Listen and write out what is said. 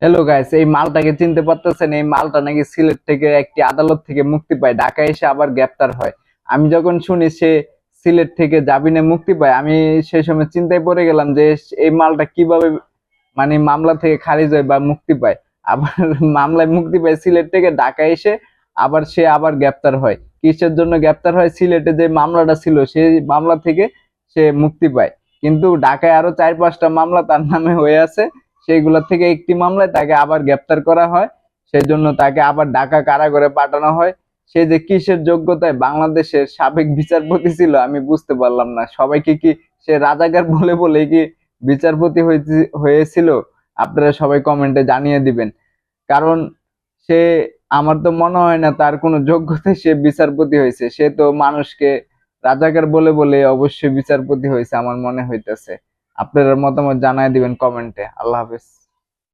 Hello guys, এই মালটাকে চিনতে পারতেছেন? এই মালটা নাকি সিলেট থেকে একটি আদালত থেকে মুক্তি পায়, ঢাকায় এসে আবার গ্রেপ্তার হয়। আমি যখন শুনি সে সিলেট থেকে জামিনে মুক্তি পায়, আমি সেই সময় চিন্তায় পড়ে গেলাম যে এই মালটা কিভাবে মানে মামলা থেকে খারিজ হয় বা মুক্তি পায়। আবার মামলায় মুক্তি পায় সিলেট থেকে, ঢাকায় এসে আবার সে আবার গ্রেপ্তার হয়। কিসের জন্য গ্রেপ্তার হয়? সিলেটে যে মামলাটা ছিল সেই মামলা থেকে সে মুক্তি পায়। কিন্তু ঢাকায় আরো 4-5টা মামলা তার নামে হয়ে আছে, সেইগুলোর থেকে একটি মামলায় তাকে আবার গ্রেপ্তার করা হয়। সেই জন্য তাকে আবার ঢাকা কারাগারে পাঠানো হয়। সে যে কিসের যোগ্যতায় বাংলাদেশের সাবেক বিচারপতি ছিল আমি বুঝতে পারলাম না। সবাইকে কি সে রাজাকার বলে বলে কি বিচারপতি হয়েছিল? আপনারা সবাই কমেন্টে জানিয়ে দিবেন। কারণ সে, আমার তো মনে হয় না তার কোনো যোগ্যতায় সে বিচারপতি হয়েছে। সে তো মানুষকে রাজাকার বলে বলে অবশ্যই বিচারপতি হয়েছে আমার মনে হইতেছে। আপনারা মতামত জানাই দিবেন কমেন্টে। আল্লাহ হাফেজ।